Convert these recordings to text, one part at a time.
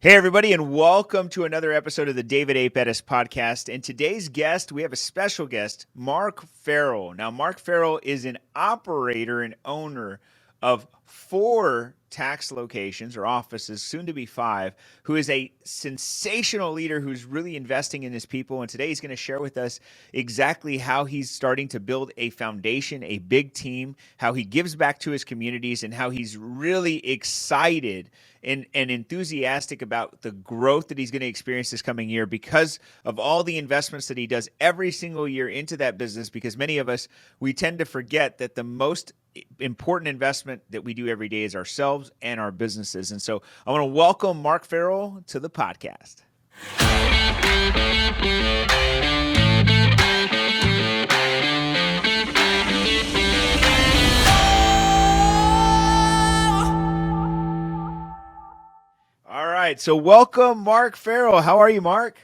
Hey, everybody, and welcome to another episode of the David A. Pettis podcast. And today's guest, we have a special guest, Mark Ferrill. Now, Mark Ferrill is an operator and owner of 4 tax locations or offices, soon to be 5, who is a sensational leader who's really investing in his people. And today he's going to share with us exactly how he's starting to build a foundation, a big team, how he gives back to his communities, and how he's really excited and enthusiastic about the growth that he's going to experience this coming year because of all the investments that he does every single year into that business. Because many of us, we tend to forget that the most important investment that we do every day is ourselves and our businesses. And so I want to welcome Mark Ferrill to the podcast. All right. So welcome, Mark Ferrill. How are you, Mark?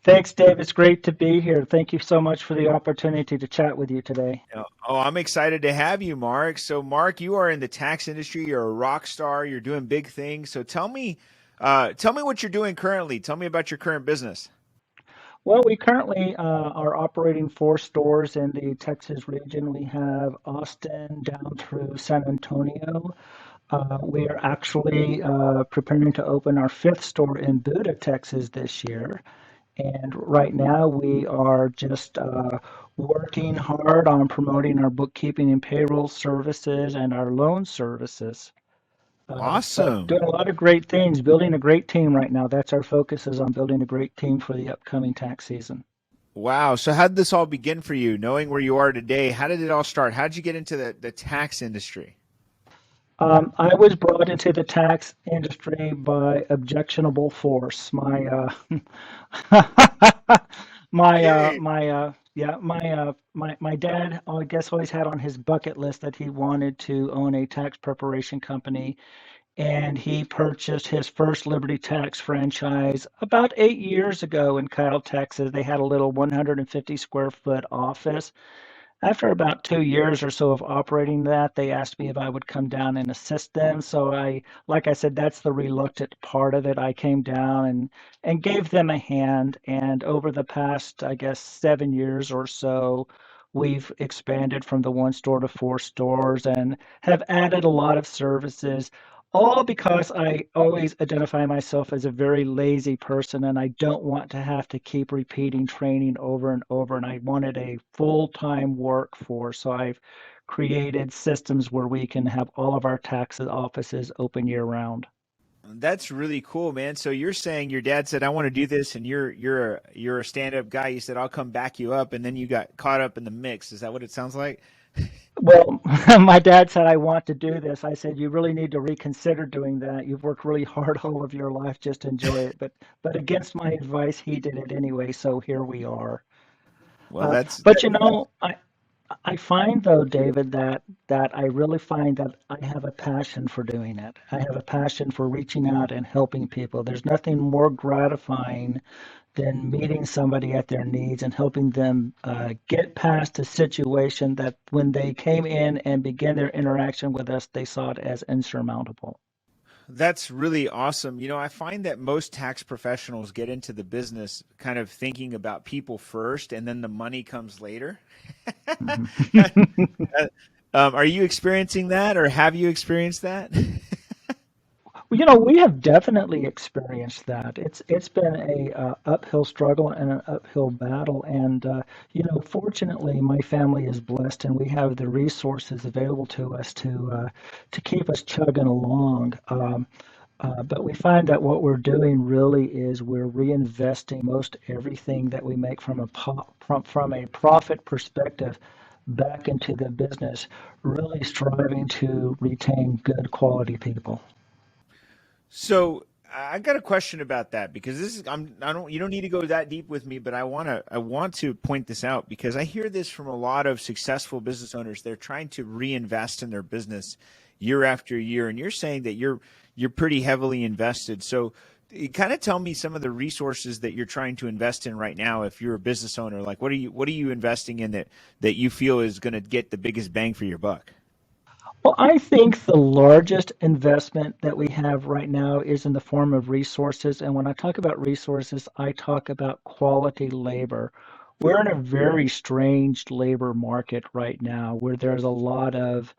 Thanks, Dave. It's great to be here. Thank you so much for the opportunity to chat with you today. Oh, I'm excited to have you, Mark. So, Mark, you are in the tax industry. You're a rock star. You're doing big things. So, tell me what you're doing currently. Tell me about your current business. Well, we currently are operating 4 stores in the Texas region. We have Austin down through San Antonio. We are actually preparing to open our 5th store in Buda, Texas this year. And right now we are just working hard on promoting our bookkeeping and payroll services and our loan services. But Awesome. doing a lot of great things, building a great team right now. That's our focus is on building a great team for the upcoming tax season. Wow. So, how did this all begin for you? Knowing where you are today, how did it all start? How did you get into the tax industry? I was brought into the tax industry by objectionable force. I hear you. My dad, I guess, always had on his bucket list that he wanted to own a tax preparation company, and he purchased his first Liberty Tax franchise about 8 years ago in Kyle, Texas. They had a little 150 square foot office. After about 2 years or so of operating that, they asked me if I would come down and assist them. So like I said, that's the reluctant part of it. I came down and gave them a hand. And over the past, I guess, 7 years or so, we've expanded from the 1 store to 4 stores and have added a lot of services, all because I always identify myself as a very lazy person and I don't want to have to keep repeating training over and over. And I wanted a full-time workforce. So I've created systems where we can have all of our tax offices open year round. That's really cool, man. So you're saying your dad said, "I want to do this," and you're a stand-up guy. You said, "I'll come back you up," and then you got caught up in the mix. Is that what it sounds like? Well, my dad said, I want to do this. I said, you really need to reconsider doing that. You've worked really hard all of your life. Just enjoy it. But against my advice, he did it anyway. So here we are. Well, that's But I find though, David, that I really find that I have a passion for doing it. I have a passion for reaching out and helping people. There's nothing more gratifying than meeting somebody at their needs and helping them get past a situation that when they came in and began their interaction with us, they saw it as insurmountable. That's really awesome. I find that most tax professionals get into the business kind of thinking about people first and then the money comes later. Are you experiencing that or have you experienced that? Well, we have definitely experienced that. It's been a uphill struggle and an uphill battle, and fortunately, my family is blessed, and we have the resources available to us to keep us chugging along. But we find that what we're doing really is we're reinvesting most everything that we make from a profit perspective back into the business, really striving to retain good quality people. So I got a question about that because this is I don't you don't need to go that deep with me, but I want to point this out because I hear this from a lot of successful business owners. They're trying to reinvest in their business year after year, and you're saying that you're pretty heavily invested. So kind of tell me some of the resources that you're trying to invest in right now if you're a business owner. Like what are you investing in that you feel is going to get the biggest bang for your buck? Well, I think the largest investment that we have right now is in the form of resources. And when I talk about resources, I talk about quality labor. We're in a very strange labor market right now where there's a lot of,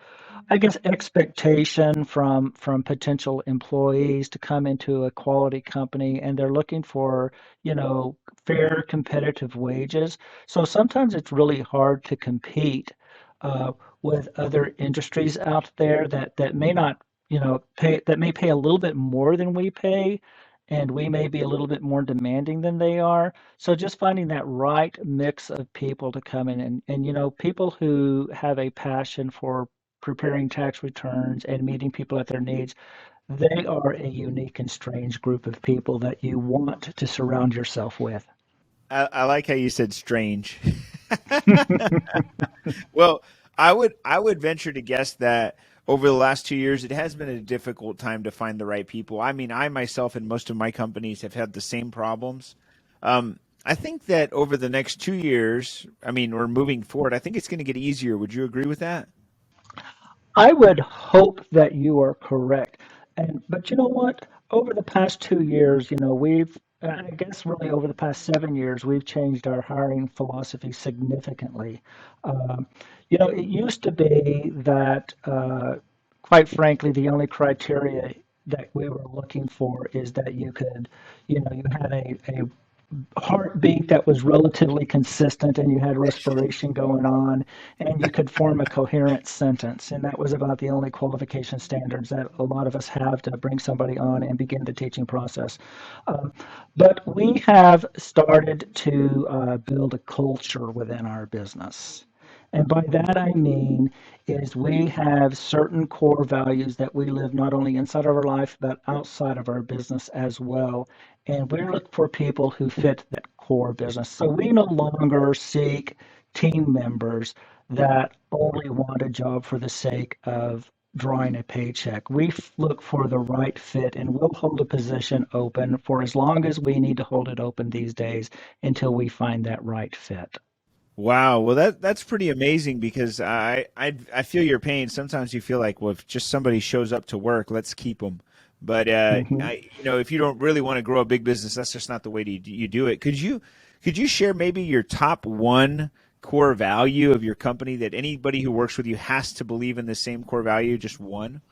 I guess, expectation from potential employees to come into a quality company, and they're looking for, you know, fair, competitive wages. So sometimes it's really hard to compete uh, with other industries out there that may not, pay that may pay a little bit more than we pay, and we may be a little bit more demanding than they are. So just finding that right mix of people to come in and people who have a passion for preparing tax returns and meeting people at their needs, they are a unique and strange group of people that you want to surround yourself with. I like how you said strange. Well, I would venture to guess that over the last 2 years, it has been a difficult time to find the right people. I mean, I myself and most of my companies have had the same problems. I think that over the next 2 years, I mean, or moving forward, I think it's going to get easier. Would you agree with that? I would hope that you are correct. But you know what? Over the past 2 years, I guess really over the past 7 years, we've changed our hiring philosophy significantly. Um, it used to be that, quite frankly, the only criteria that we were looking for is that you had a heartbeat that was relatively consistent and you had respiration going on and you could form a coherent sentence. And that was about the only qualification standards that a lot of us have to bring somebody on and begin the teaching process. Um, but we have started to build a culture within our business. And by that I mean is we have certain core values that we live not only inside of our life but outside of our business as well. And we look for people who fit that core business. So we no longer seek team members that only want a job for the sake of drawing a paycheck. We look for the right fit and we'll hold a position open for as long as we need to hold it open these days until we find that right fit. Wow. Well, that's pretty amazing because I feel your pain. Sometimes you feel like, well, if just somebody shows up to work, let's keep them. But Mhm. if you don't really want to grow a big business, that's just not the way you do it. Could you share maybe your top one core value of your company that anybody who works with you has to believe in the same core value, just one?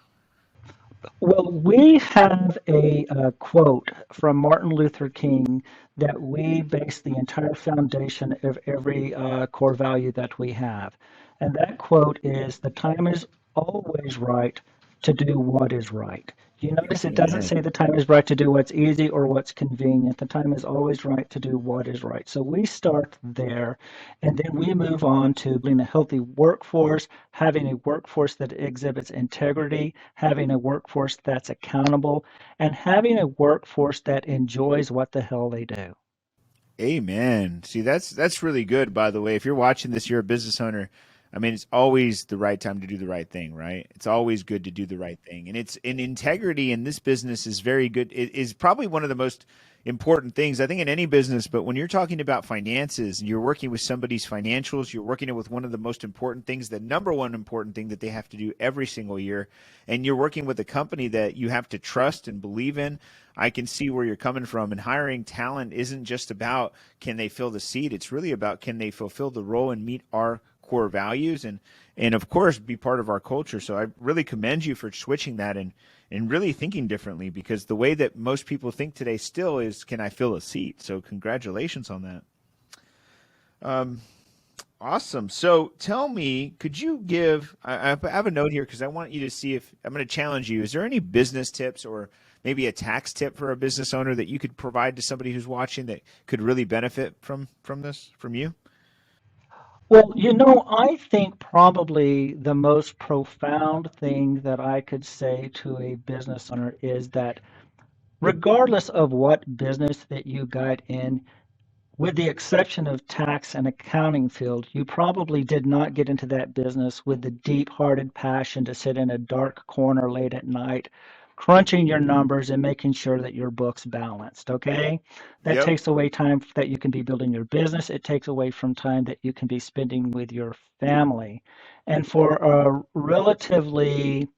Well, we have a quote from Martin Luther King that we base the entire foundation of every core value that we have. And that quote is, "The time is always right to do what is right." You notice it doesn't Amen. say the time is right to do what's easy or what's convenient. The time is always right to do what is right. So we start there, and then we move on to building a healthy workforce, having a workforce that exhibits integrity, having a workforce that's accountable, and having a workforce that enjoys what the hell they do. Amen. See, that's really good, by the way. If you're watching this, you're a business owner. I mean, it's always the right time to do the right thing, right? It's always good to do the right thing. And it's in integrity in this business is very good. It is probably one of the most important things, I think, in any business. But when you're talking about finances and you're working with somebody's financials, you're working with one of the most important things, the number one important thing that they have to do every single year. And you're working with a company that you have to trust and believe in. I can see where you're coming from. And hiring talent isn't just about can they fill the seat. It's really about can they fulfill the role and meet our core values and of course be part of our culture. So I really commend you for switching that and really thinking differently because the way that most people think today still is can I fill a seat? So congratulations on that. Um, Awesome. So tell me, could you give? I have a note here because I want you to see if I'm going to challenge you. Is there any business tips or maybe a tax tip for a business owner that you could provide to somebody who's watching that could really benefit from this from you? Well, I think probably the most profound thing that I could say to a business owner is that regardless of what business that you got in, with the exception of tax and accounting field, you probably did not get into that business with the deep-hearted passion to sit in a dark corner late at night, crunching your numbers and making sure that your book's balanced, okay? That Yep. takes away time that you can be building your business. It takes away from time that you can be spending with your family. And for a relatively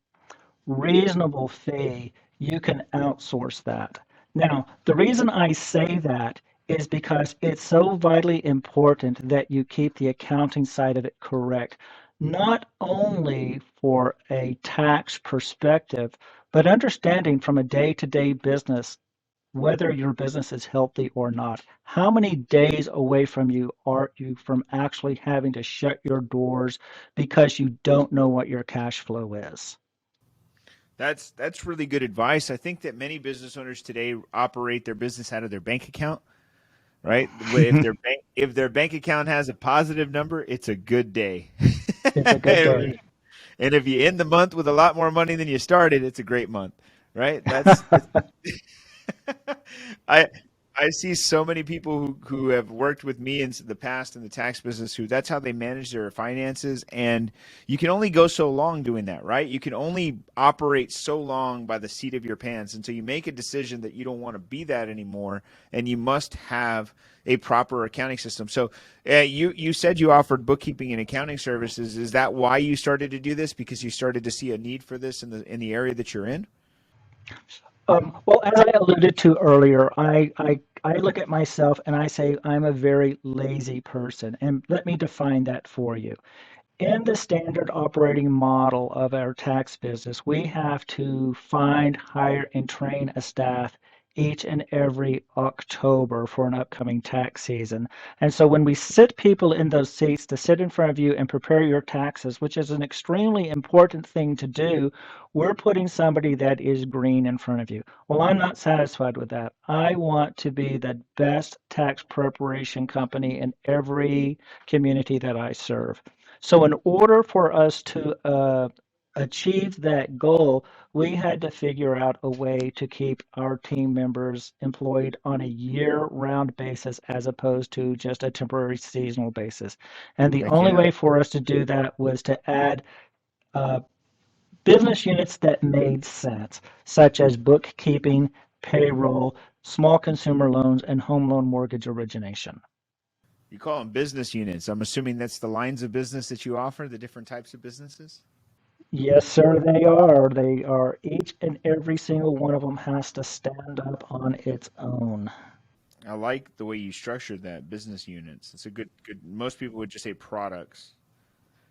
reasonable fee, you can outsource that. Now, the reason I say that is because it's so vitally important that you keep the accounting side of it correct, not only for a tax perspective, but understanding from a day to day business whether your business is healthy or not. How many days away from you are you from actually having to shut your doors because you don't know what your cash flow is? That's really good advice. I think that many business owners today operate their business out of their bank account, right? If their bank account has a positive number, it's a good day. It's a good day. And if you end the month with a lot more money than you started, it's a great month, right? That's I I see so many people who have worked with me in the past in the tax business who that's how they manage their finances. And you can only go so long doing that, right? You can only operate so long by the seat of your pants until you make a decision that you don't want to be that anymore, and you must have a proper accounting system. So you said you offered bookkeeping and accounting services. Is that why you started to do this? Because you started to see a need for this in the area that you're in? Well, as I alluded to earlier, I look at myself and I say I'm a very lazy person. And let me define that for you. In the standard operating model of our tax business, we have to find, hire, and train a staff each and every October for an upcoming tax season. And so when we sit people in those seats to sit in front of you and prepare your taxes, which is an extremely important thing to do, we're putting somebody that is green in front of you. Well, I'm not satisfied with that. I want to be the best tax preparation company in every community that I serve. So, in order for us to achieve that goal, we had to figure out a way to keep our team members employed on a year-round basis as opposed to just a temporary seasonal basis. And the Heck only yeah. way for us to do that was to add uh, business units that made sense, such as bookkeeping, payroll, small consumer loans, and home loan mortgage origination. You call them business units. I'm assuming that's the lines of business that you offer, the different types of businesses. Yes, sir, they are. They are. Each and every single one of them has to stand up on its own. I like the way you structured that business units. It's a good. Most people would just say products.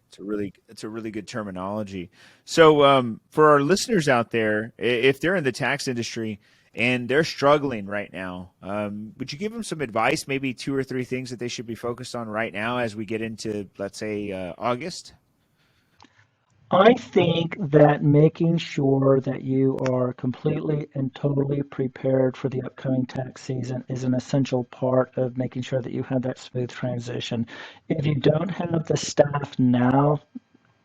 It's a really good terminology. So for our listeners out there, if they're in the tax industry and they're struggling right now, would you give them some advice? Maybe two or three things that they should be focused on right now as we get into, let's say, August. I think that making sure that you are completely and totally prepared for the upcoming tax season is an essential part of making sure that you have that smooth transition. If you don't have the staff now,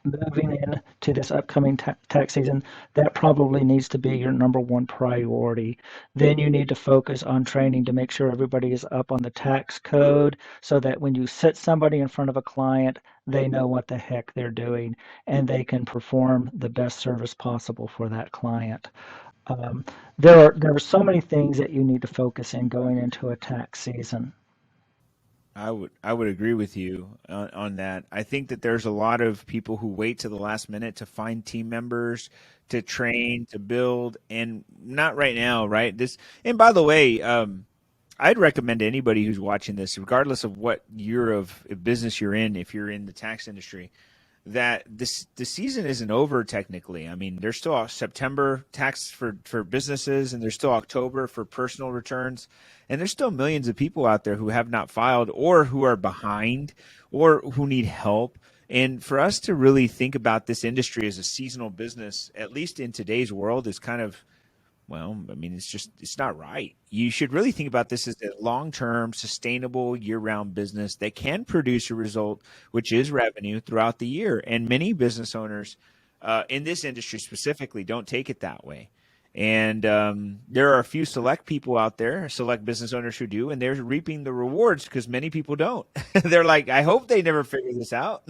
moving in to this upcoming tax season, that probably needs to be your number one priority. Then you need to focus on training to make sure everybody is up on the tax code so that when you sit somebody in front of a client, they know what the heck they're doing and they can perform the best service possible for that client. Um, there are so many things that you need to focus in going into a tax season. I would agree with you on that. I think that there's a lot of people who wait to the last minute to find team members, to train, to build, and not right now, right? This and by the way, I'd recommend to anybody who's watching this, regardless of what year of business you're in, if you're in the tax industry, that the season isn't over technically. I mean, there's still September tax for businesses, and there's still October for personal returns, and there's still millions of people out there who have not filed or who are behind or who need help. And for us to really think about this industry as a seasonal business, at least in today's world, is kind of well, I mean, it's not right. You should really think about this as a long-term, sustainable, year-round business that can produce a result, which is revenue throughout the year. And many business owners in this industry specifically don't take it that way. And there are a few select people out there, select business owners who do, and they're reaping the rewards because many people don't. They're like, I hope they never figure this out.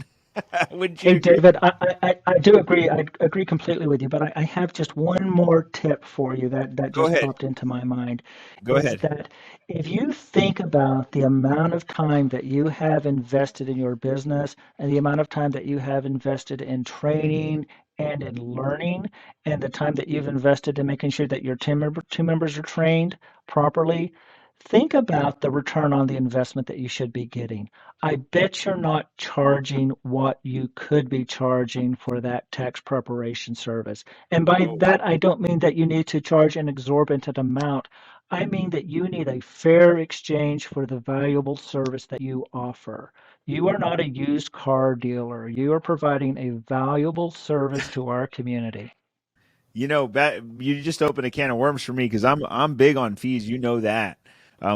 Wouldn't you Hey, agree? David, I do agree. I agree completely with you, but I have just one more tip for you that Go just ahead. popped into my mind Go is ahead. that if you think about the amount of time that you have invested in your business and the amount of time that you have invested in training and in learning and the time that you've invested in making sure that your team members are trained properly, think about the return on the investment that you should be getting. I bet you're not charging what you could be charging for that tax preparation service. And by Oh, that, I don't mean that you need to charge an exorbitant amount. I mean that you need a fair exchange for the valuable service that you offer. You are not a used car dealer. You are providing a valuable service to our community. you just opened a can of worms for me because I'm big on fees. You know that.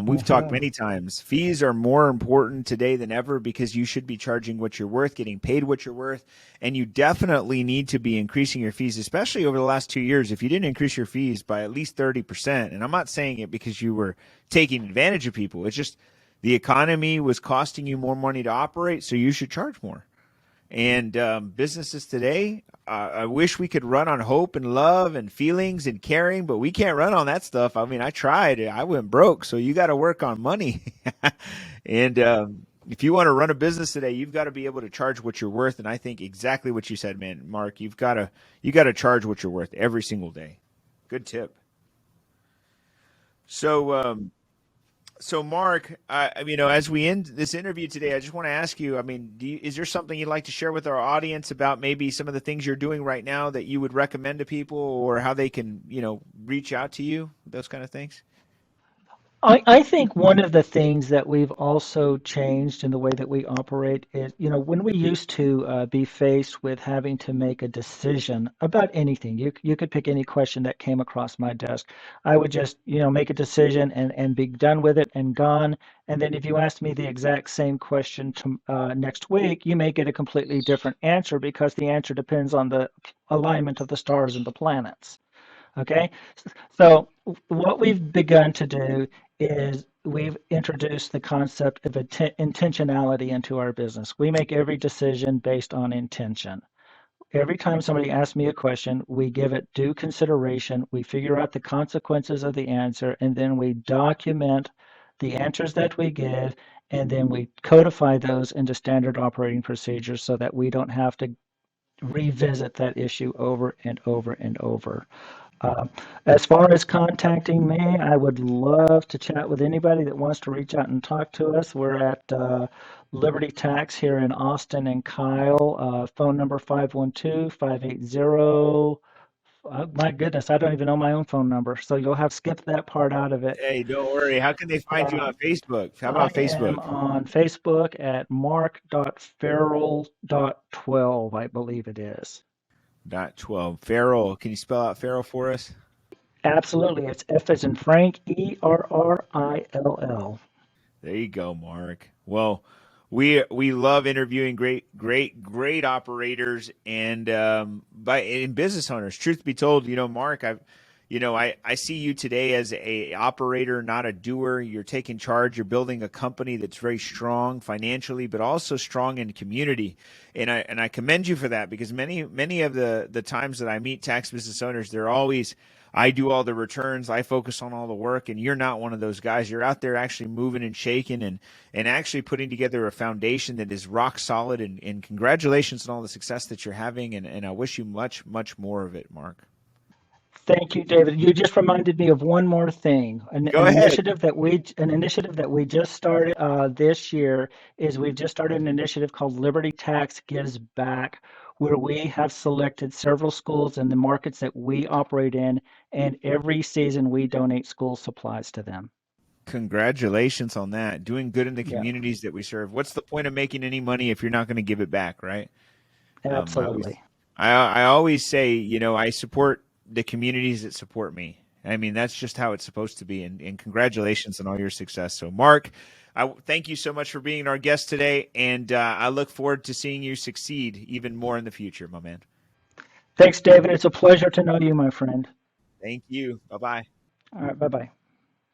We've talked Mhm. many times. Fees are more important today than ever because you should be charging what you're worth, getting paid what you're worth, and you definitely need to be increasing your fees, especially over the last 2 years. If you didn't increase your fees by at least 30%, and I'm not saying it because you were taking advantage of people, it's just the economy was costing you more money to operate, so you should charge more. And businesses today, I wish we could run on hope and love and feelings and caring, but we can't run on that stuff. I mean, I tried, I went broke. So you got to work on money. And if you want to run a business today, you've got to be able to charge what you're worth. And I think exactly what you said, man, Mark. You got to charge what you're worth every single day. Good tip. So so, Mark, as we end this interview today, I just want to ask you. I mean, is there something you'd like to share with our audience about maybe some of the things you're doing right now that you would recommend to people, or how they can, reach out to you, those kind of things? I think one of the things that we've also changed in the way that we operate is, when we used to be faced with having to make a decision about anything, you could pick any question that came across my desk. I would just, make a decision and be done with it and gone. And then if you asked me the exact same question next week, you may get a completely different answer because the answer depends on the alignment of the stars and the planets. Okay, so what we've begun to do is we've introduced the concept of intentionality into our business. We make every decision based on intention. Every time somebody asks me a question, we give it due consideration. We figure out the consequences of the answer, and then we document the answers that we give, and then we codify those into standard operating procedures so that we don't have to revisit that issue over and over and over. Uh, as far as contacting me, I would love to chat with anybody that wants to reach out and talk to us. We're at Liberty Tax here in Austin and Kyle. Phone number 512-580. My goodness, I don't even know my own phone number, so you'll have skipped that part out of it. Hey, don't worry. How can they find you Uh, on Facebook? How I about am Facebook? on Facebook at mark.ferrill.12, I believe it is. Dot 12. Farrell. Can you spell out Farrell for us? Absolutely. It's F as in Frank, Errill. There you go, Mark. Well, we love interviewing great operators and by in business owners. Truth be told, Mark, I see you today as a operator, not a doer. You're taking charge. You're building a company that's very strong financially, but also strong in community. And I commend you for that because many of the times that I meet tax business owners, they're always I do all the returns. I focus on all the work, and you're not one of those guys. You're out there actually moving and shaking and actually putting together a foundation that is rock solid. And congratulations on all the success that you're having. And I wish you much more of it, Mark. Thank you, David. You just reminded me of one more thing. Go ahead. An initiative that we just started this year is we've just started an initiative called Liberty Tax Gives Back, where we have selected several schools in the markets that we operate in, and every season we donate school supplies to them. Congratulations on that. Doing good in the Yeah, communities that we serve. What's the point of making any money if you're not going to give it back, right? Um, I always, absolutely. I always say, I support the communities that support me. I mean, that's just how it's supposed to be. And congratulations on all your success. So, Mark, I thank you so much for being our guest today, and I look forward to seeing you succeed even more in the future, my man. Thanks, David. It's a pleasure to know you, my friend. Thank you. Bye bye. All right, bye bye.